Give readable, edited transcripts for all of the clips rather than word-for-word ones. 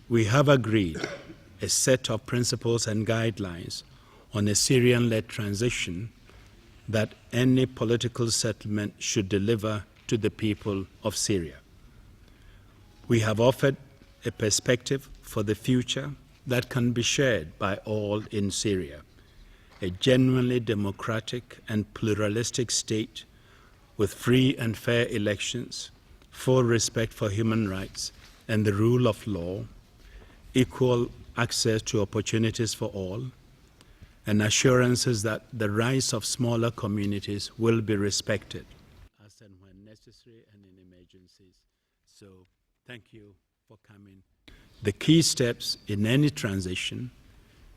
We have agreed a set of principles and guidelines on a Syrian-led transition that any political settlement should deliver to the people of Syria. We have offered a perspective for the future that can be shared by all in Syria, a genuinely democratic and pluralistic state with free and fair elections, full respect for human rights and the rule of law, equal access to opportunities for all, and assurances that the rights of smaller communities will be respected as and when necessary and in emergencies. So, thank you for coming. The key steps in any transition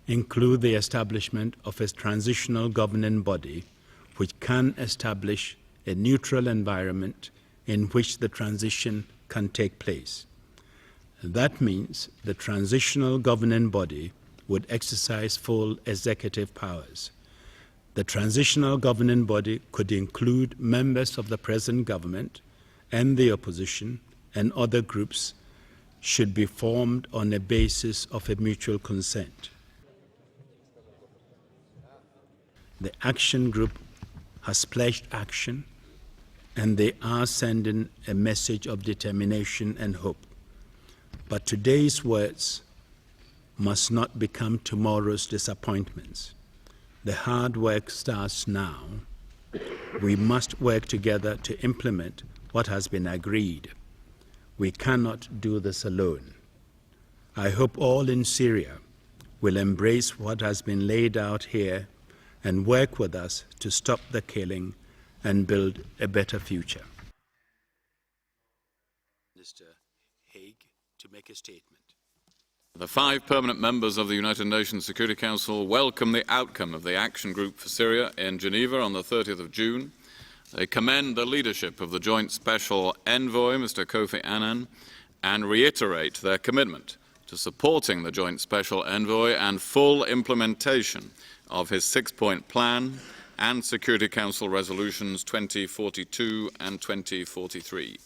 include the establishment of a transitional governing body which can establish a neutral environment in which the transition can take place. That means the transitional governing body would exercise full executive powers. The transitional governing body could include members of the present government and the opposition, and other groups should be formed on a basis of a mutual consent. The action group has pledged action, and they are sending a message of determination and hope. But today's words must not become tomorrow's disappointments. The hard work starts now. We must work together to implement what has been agreed. We cannot do this alone. I hope all in Syria will embrace what has been laid out here and work with us to stop the killing and build a better future. Mr. Hague to make a statement. The 5 permanent members of the United Nations Security Council welcome the outcome of the Action Group for Syria in Geneva on the 30th of June. They commend the leadership of the Joint Special Envoy, Mr. Kofi Annan, and reiterate their commitment to supporting the Joint Special Envoy and full implementation of his 6-point plan and Security Council resolutions 2042 and 2043.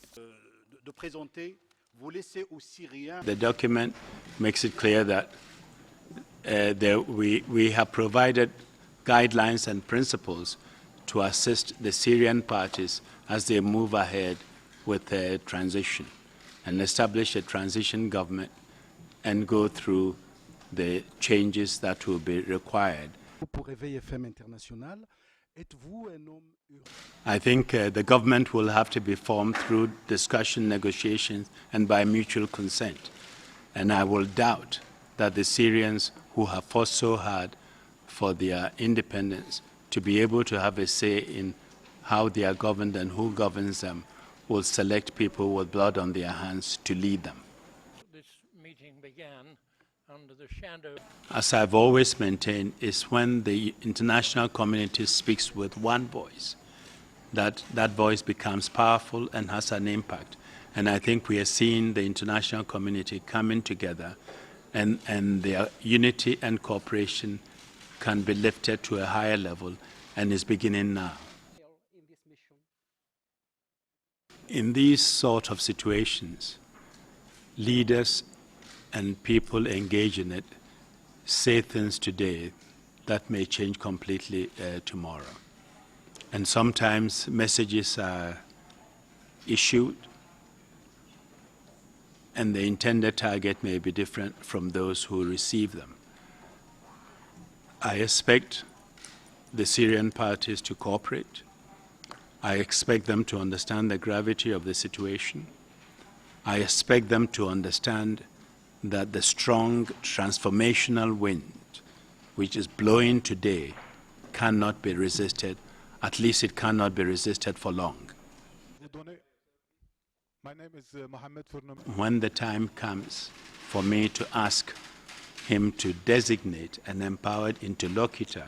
The document makes it clear that we have provided guidelines and principles to assist the Syrian parties as they move ahead with the transition and establish a transition government and go through the changes that will be required. I think the government will have to be formed through discussion, negotiations, and by mutual consent. And I will doubt that the Syrians who have fought so hard for their independence to be able to have a say in how they are governed and who governs them will select people with blood on their hands to lead them. This meeting began under the shadow. As I've always maintained, is when the international community speaks with one voice, that voice becomes powerful and has an impact. And I think we are seeing the international community coming together, and their unity and cooperation can be lifted to a higher level, and is beginning now. In these sort of situations, leaders and people engage in it say things today that may change completely tomorrow. And sometimes messages are issued and the intended target may be different from those who receive them. I expect the Syrian parties to cooperate. I expect them to understand the gravity of the situation. I expect them to understand that the strong transformational wind which is blowing today cannot be resisted. At least it cannot be resisted for long. My name is Mohammed Furnum. When the time comes for me to ask him to designate an empowered interlocutor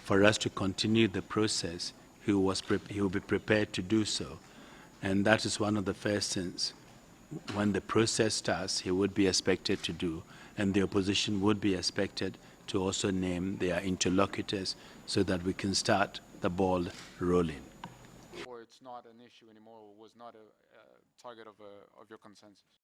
for us to continue the process, he will be prepared to do so. And that is one of the first things. When the process starts, he would be expected to do, and the opposition would be expected to also name their interlocutors so that we can start the ball rolling. Or it's not an issue anymore, or was not a target of your consensus?